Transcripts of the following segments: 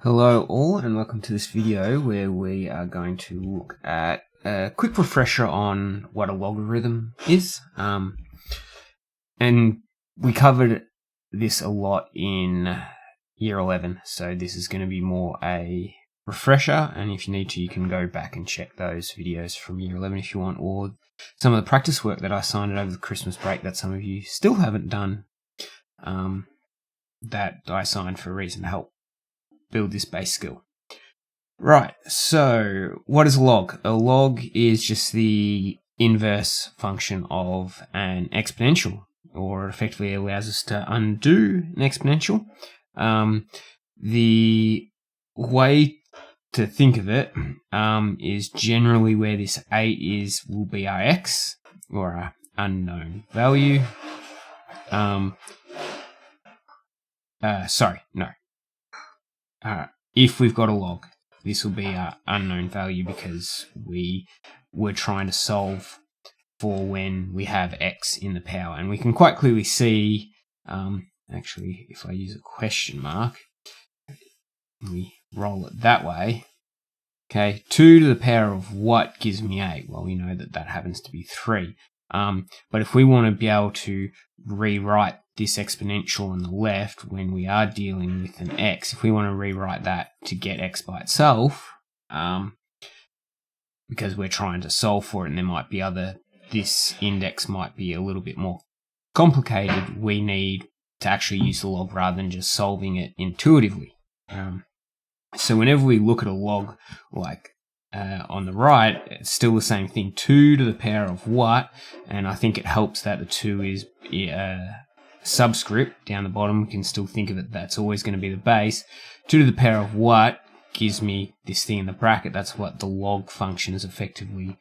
Hello all and welcome to this video where we are going to look at a quick refresher on what a logarithm is. And we covered this a lot in year 11, so this is going to be more a refresher, and if you need to you can go back and check those videos from year 11 if you want, or some of the practice work that I assigned over the Christmas break that some of you still haven't done, that I assigned for a reason to help build this base skill. Right, so what is a log? A log is just the inverse function of an exponential, or it effectively allows us to undo an exponential. The way to think of it is generally where this a will be our x, or our unknown value. If we've got a log, this will be our unknown value because we were trying to solve for when we have x in the power. And we can quite clearly see, actually, if I use a question mark, we roll it that way. Okay, 2 to the power of what gives me 8? Well, we know that that happens to be 3. But if we want to be able to rewrite this exponential on the left when we are dealing with an x, if we want to rewrite that to get x by itself, because we're trying to solve for it and there might be this index might be a little bit more complicated, we need to actually use the log rather than just solving it intuitively. So whenever we look at a log like on the right, it's still the same thing, 2 to the power of what, and I think it helps that the 2 is subscript down the bottom. We can still think of it, that's always going to be the base. 2 to the power of what gives me this thing in the bracket. That's what the log function is effectively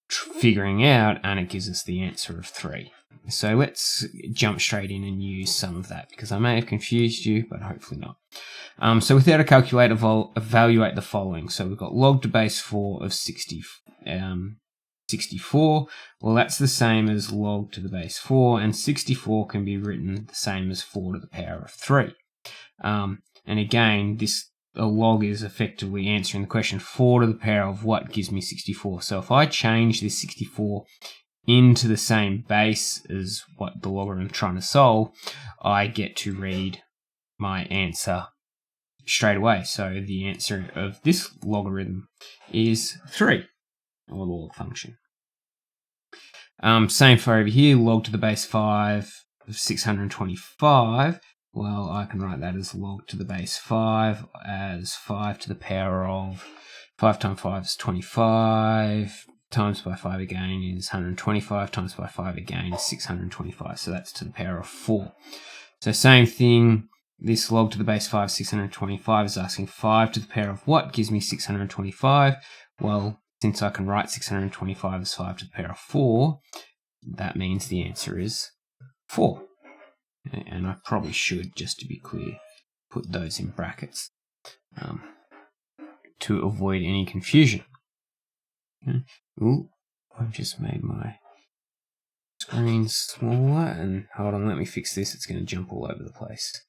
figuring out, and it gives us the answer of 3. So let's jump straight in and use some of that, because I may have confused you, but hopefully not. So without a calculator, evaluate the following. So we've got log to base 4 of 64. Well, that's the same as log to the base 4, and 64 can be written the same as 4 to the power of 3. And again, a log is effectively answering the question, 4 to the power of what gives me 64. So if I change this 64 into the same base as what the logarithm is trying to solve, I get to read my answer straight away. So the answer of this logarithm is 3, or the log function. Same for over here, log to the base 5 of 625. Well, I can write that as log to the base 5 as 5 to the power of 5 times 5 is 25, times by 5 again is 125, times by 5 again is 625, so that's to the power of 4. So same thing, this log to the base 5, 625 is asking 5 to the power of what gives me 625. Well, since I can write 625 as 5 to the power of 4, that means the answer is 4. And I probably should, just to be clear, put those in brackets to avoid any confusion. Okay. Ooh, I've just made my screen smaller, and hold on, let me fix this, it's going to jump all over the place.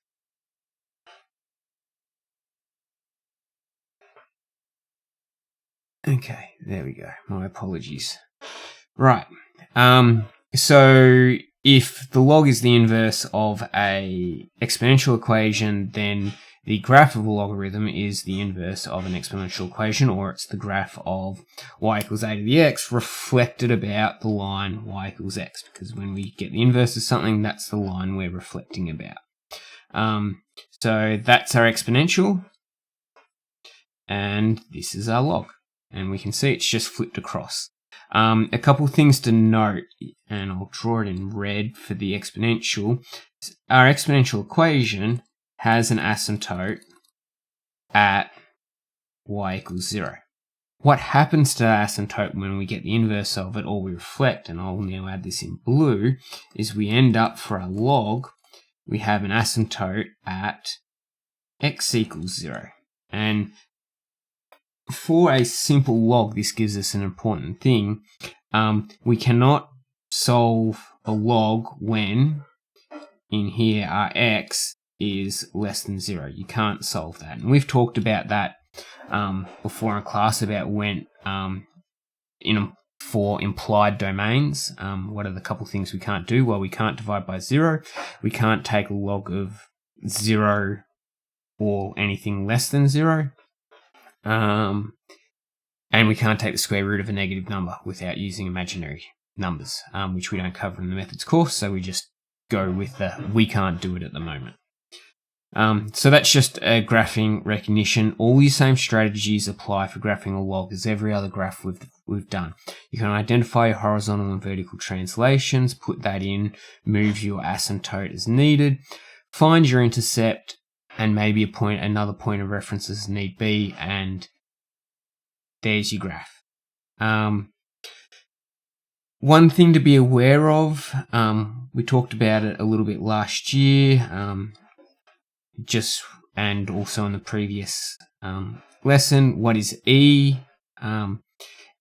Okay, there we go. My apologies. Right. So if the log is the inverse of a exponential equation, then the graph of a logarithm is the inverse of an exponential equation, or it's the graph of y equals a to the x reflected about the line y equals x, because when we get the inverse of something, that's the line we're reflecting about. So that's our exponential, and this is our log. And we can see it's just flipped across. A couple things to note, and I'll draw it in red for the exponential. Our exponential equation has an asymptote at y equals 0. What happens to that asymptote when we get the inverse of it, or we reflect, and I'll now add this in blue, is we end up, for our log, we have an asymptote at x equals 0. And for a simple log, this gives us an important thing. We cannot solve a log when, in here, our x is less than 0. You can't solve that. And we've talked about that before in class about when for implied domains, what are the couple things we can't do? Well, we can't divide by 0. We can't take a log of 0 or anything less than 0. And we can't take the square root of a negative number without using imaginary numbers, which we don't cover in the methods course, so we just go with the we can't do it at the moment. So that's just a graphing recognition. All these same strategies apply for graphing a log as every other graph we've done. You can identify your horizontal and vertical translations, put that in, move your asymptote as needed, find your intercept, and maybe another point of reference as need be, and there's your graph. One thing to be aware of, we talked about it a little bit last year, and also in the previous lesson. What is E?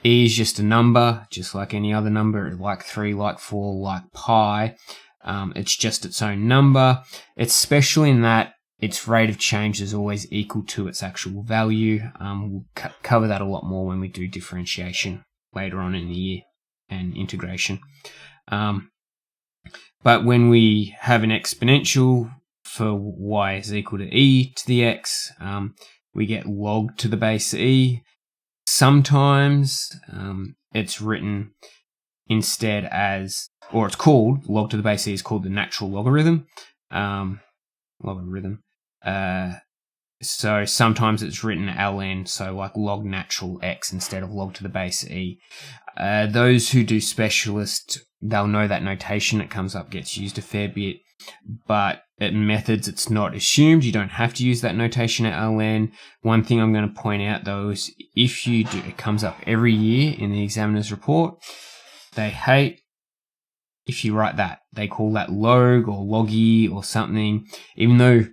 E is just a number, just like any other number, like 3, like 4, like pi. It's just its own number. It's special in that its rate of change is always equal to its actual value. We'll cover that a lot more when we do differentiation later on in the year and integration. But when we have an exponential for y is equal to e to the x, we get log to the base e. Sometimes it's written instead as, or it's called, log to the base e is called the natural logarithm. So sometimes it's written ln, so like log natural x instead of log to the base e. Those who do specialist, they'll know that notation. It comes up, gets used a fair bit, but in methods it's not assumed. You don't have to use that notation at ln. One thing I'm going to point out though is if you do, it comes up every year in the examiner's report. They hate if you write that. They call that log or loggy or something, even though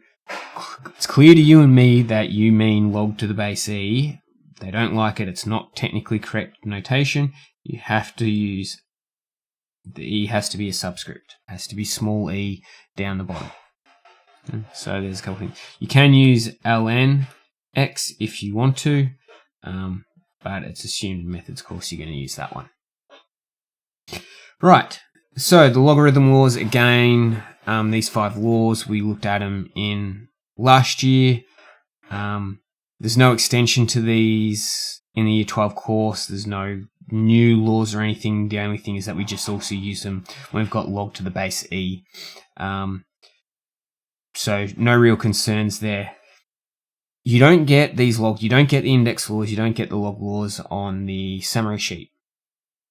it's clear to you and me that you mean log to the base e. They don't like it. It's not technically correct notation. You have to use, the e has to be a subscript. It has to be small e down the bottom. So there's a couple things. You can use ln x if you want to, but it's assumed in methods course you're going to use that one. Right, so the logarithm laws again, these 5 laws, we looked at them in last year. There's no extension to these in the year 12 course. There's no new laws or anything. The only thing is that we just also use them when we've got log to the base e. So no real concerns there. You don't get these logs, you don't get the index laws, you don't get the log laws on the summary sheet.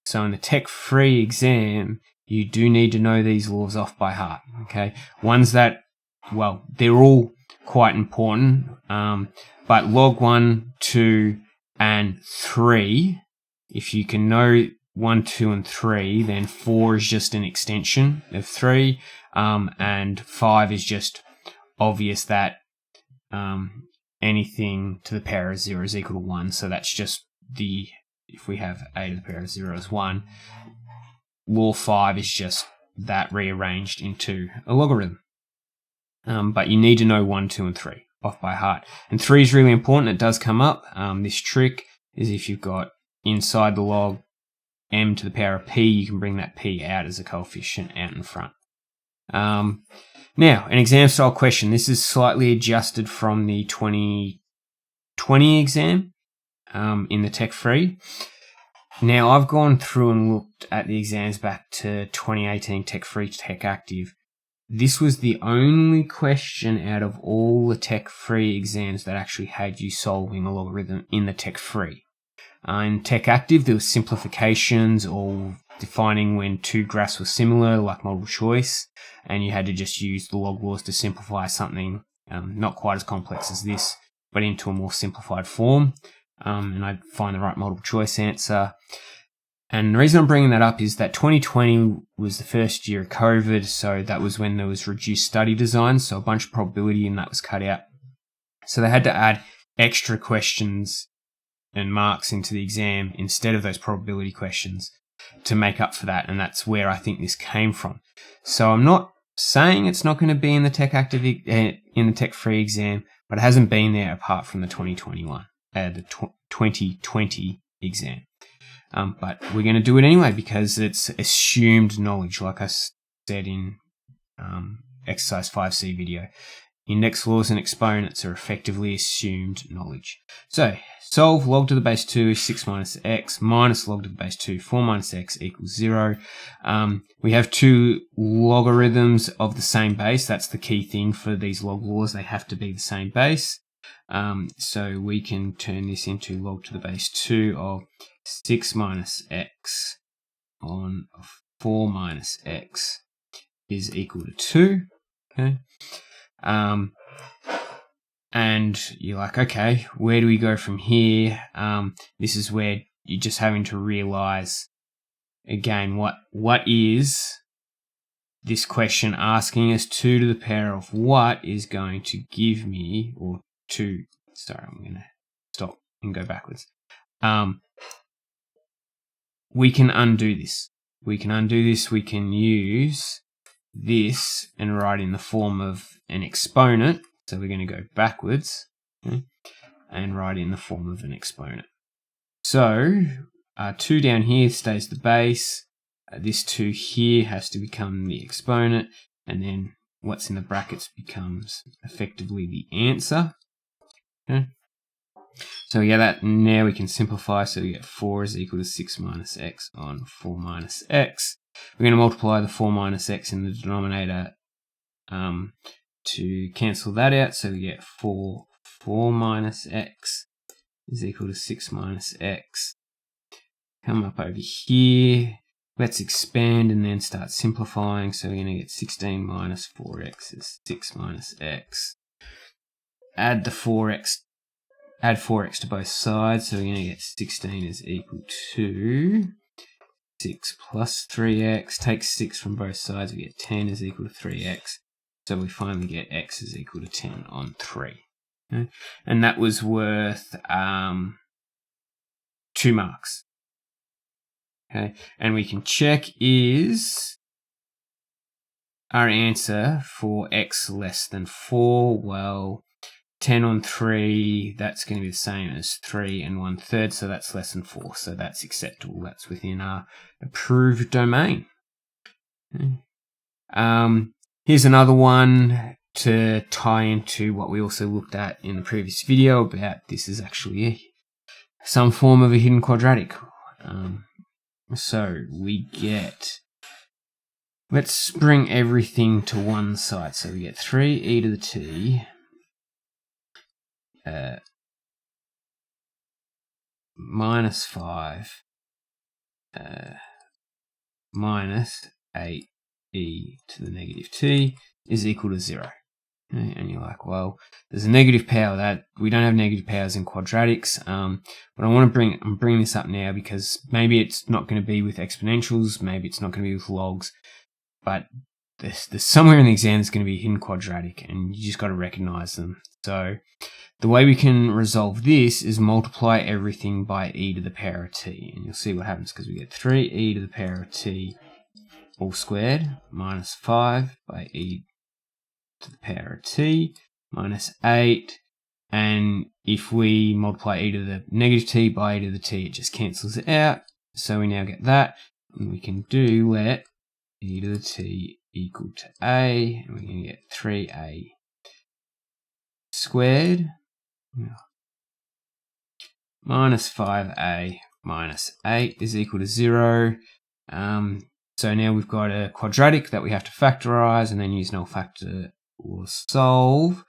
So in the Tech 3 exam, you do need to know these laws off by heart, okay? Ones that, well, they're all quite important, but log 1, 2, and 3, if you can know 1, 2, and 3, then 4 is just an extension of 3, and 5 is just obvious that anything to the power of 0 is equal to 1, so that's just the, if we have a to the power of 0 is 1, law 5 is just that rearranged into a logarithm. But you need to know 1, 2, and 3 off by heart. And 3 is really important. It does come up. This trick is if you've got inside the log m to the power of p, you can bring that p out as a coefficient out in front. Now, an exam style question. This is slightly adjusted from the 2020 exam in the Tech 3. Now, I've gone through and looked at the exams back to 2018 Tech 3 Tech Active. This was the only question out of all the Tech 3 exams that actually had you solving a logarithm in the Tech 3. In Tech Active, there was simplifications or defining when 2 graphs were similar, like multiple choice, and you had to just use the log laws to simplify something not quite as complex as this, but into a more simplified form. And I'd find the right multiple choice answer. And the reason I'm bringing that up is that 2020 was the first year of COVID, so that was when there was reduced study design, so a bunch of probability in that was cut out. So they had to add extra questions and marks into the exam instead of those probability questions to make up for that, and that's where I think this came from. So I'm not saying it's not going to be in the tech active in the tech free exam, but it hasn't been there apart from the 2020 exam. But we're going to do it anyway because it's assumed knowledge, like I said in exercise 5C video. Index laws and exponents are effectively assumed knowledge. So solve log to the base 2 is 6 minus x minus log to the base 2, 4 minus x equals 0. We have two logarithms of the same base. That's the key thing for these log laws. They have to be the same base. So we can turn this into log to the base 2 of 6 minus x on 4 minus x is equal to 2. Okay. And you're like, okay, where do we go from here? This is where you're just having to realize again, what is this question asking us? 2 to the power of what is going to give me, or 2, sorry, I'm going to stop and go backwards. We can undo this. We can use this and write in the form of an exponent. So we're going to go backwards, okay, and write in the form of an exponent. So 2 down here stays the base. This 2 here has to become the exponent, and then what's in the brackets becomes effectively the answer. Okay. So we get that. Now we can simplify. So we get 4 is equal to 6 minus x on 4 minus x. We're going to multiply the 4 minus x in the denominator to cancel that out. So we get 4 minus x is equal to 6 minus x. Come up over here. Let's expand and then start simplifying. So we're going to get 16 minus 4x is 6 minus x. Add 4x to both sides. So we're going to get 16 is equal to 6 plus 3x. Take 6 from both sides. We get 10 is equal to 3x. So we finally get x is equal to 10 on 3. Okay? And that was worth 2 marks. Okay, and we can check, is our answer for x less than 4? Well, 10 on 3, that's going to be the same as 3 and 1/3, so that's less than 4. So that's acceptable. That's within our approved domain. Okay. Here's another one to tie into what we also looked at in the previous video about this is actually some form of a hidden quadratic. So we get, let's bring everything to one side. So we get 3e to the t minus 5 minus 8e to the negative t is equal to 0. Okay, and you're like, well, there's a negative power. That we don't have negative powers in quadratics. But I'm bringing this up now because maybe it's not going to be with exponentials, maybe it's not going to be with logs, but there's somewhere in the exam that's going to be a hidden quadratic, and you just got to recognize them. So the way we can resolve this is multiply everything by e to the power of t, and you'll see what happens because we get 3e to the power of t all squared minus 5 by e to the power of t minus 8, and if we multiply e to the negative t by e to the t, it just cancels it out. So we now get that, and we can do let e to the t equal to a, and we're going to get 3a squared minus 5a minus 8 is equal to 0. So now we've got a quadratic that we have to factorize and then use null factor or solve.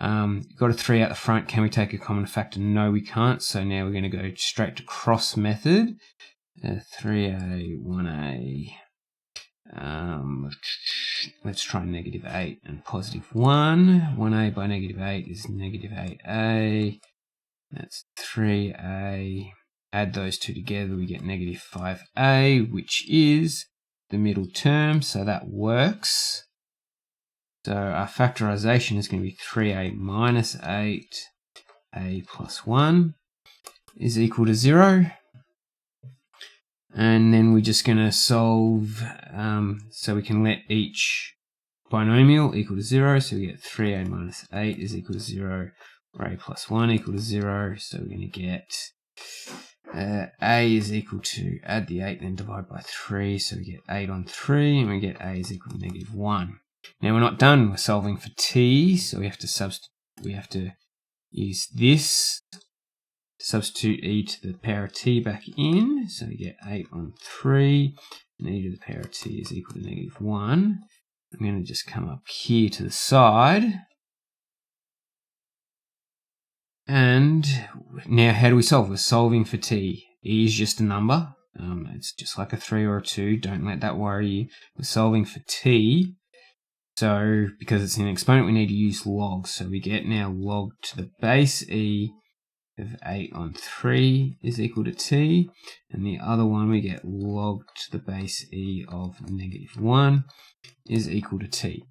You've got a 3 out the front. Can we take a common factor? No, we can't. So now we're going to go straight to cross method. 3a, 1a. Let's try negative 8 and positive 1. 1a by negative 8 is negative 8a. That's 3a. Add those two together, we get negative 5a, which is the middle term, so that works. So our factorization is going to be 3a minus 8a plus 1 is equal to 0. And then we're just going to solve, so we can let each binomial equal to 0, so we get 3a minus 8 is equal to 0, or a plus 1 equal to 0, so we're going to get a is equal to, add the 8, then divide by 3, so we get 8 on 3, and we get a is equal to negative 1. Now we're not done, we're solving for t, so we have to use this, substitute e to the power of t back in, so we get 8 on 3, and e to the power of t is equal to negative 1. I'm going to just come up here to the side. And now how do we solve? We're solving for t. E is just a number. It's just like a 3 or a 2. Don't let that worry you. We're solving for t. So because it's an exponent, we need to use log. So we get now log to the base e of 8 on 3 is equal to t. And the other one we get log to the base e of negative 1 is equal to t.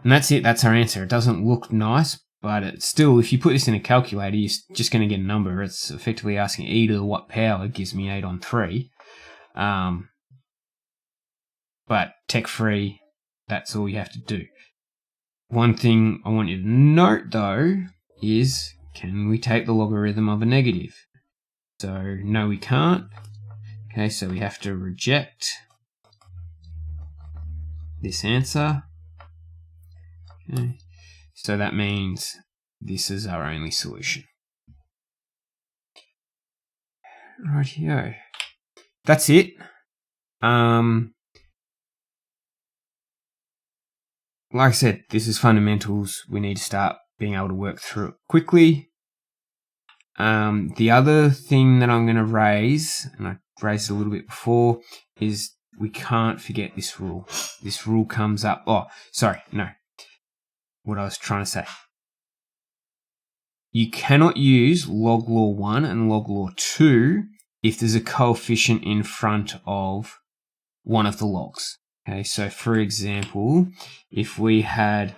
And that's it. That's our answer. It doesn't look nice, but it's still, if you put this in a calculator, you're just going to get a number. It's effectively asking e to the what power gives me 8 on 3. But tech-free, that's all you have to do. One thing I want you to note, though, is can we take the logarithm of a negative? So, no, we can't. Okay, so we have to reject this answer. Okay. So that means this is our only solution. Rightio. That's it. Like I said, this is fundamentals. We need to start being able to work through it quickly. The other thing that I'm going to raise, and I raised it a little bit before, is we can't forget this rule. This rule comes up. Oh, sorry, no. What I was trying to say. You cannot use log law 1 and log law 2 if there's a coefficient in front of one of the logs. Okay, so for example, if we had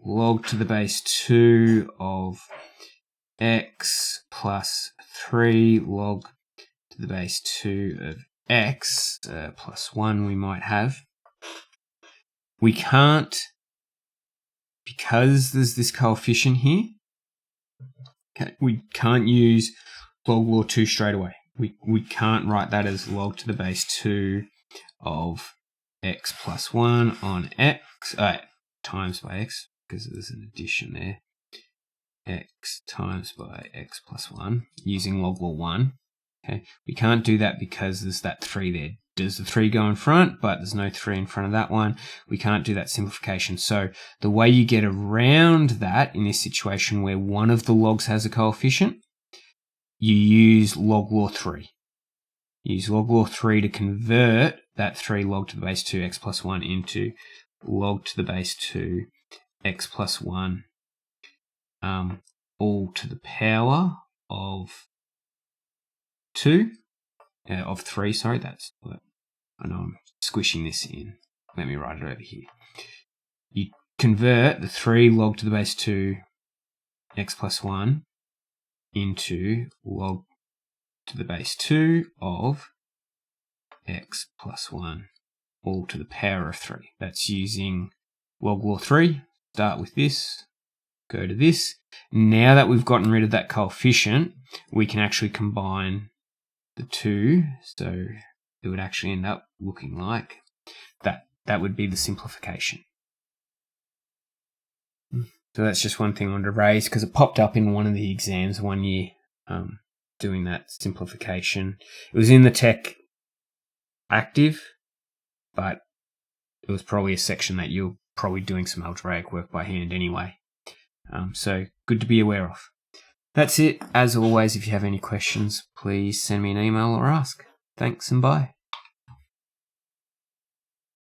log to the base 2 of x plus 3 log to the base 2 of x plus 1 we might have, we can't, because there's this coefficient here, we can't use log law 2 straight away. We can't write that as log to the base 2 of x plus 1 on x, times by x, because there's an addition there, x times by x plus 1, using log law 1. Okay, we can't do that because there's that 3 there. Does the 3 go in front, but there's no 3 in front of that one. We can't do that simplification. So the way you get around that in this situation where one of the logs has a coefficient, you use log law 3. Use log law 3 to convert that 3 log to the base 2 x plus 1 into log to the base 2 x plus 1 all to the power of 2. Of 3, sorry, that's what I know I'm squishing this in. Let me write it over here. You convert the 3 log to the base 2 x plus 1 into log to the base 2 of x plus 1 all to the power of 3. That's using log law 3. Start with this, go to this. Now that we've gotten rid of that coefficient, we can actually combine the 2, so it would actually end up looking like that. That would be the simplification. So that's just one thing I wanted to raise because it popped up in one of the exams one year, doing that simplification. It was in the tech active, but it was probably a section that you're probably doing some algebraic work by hand anyway. So good to be aware of. That's it. As always, if you have any questions, please send me an email or ask. Thanks and bye.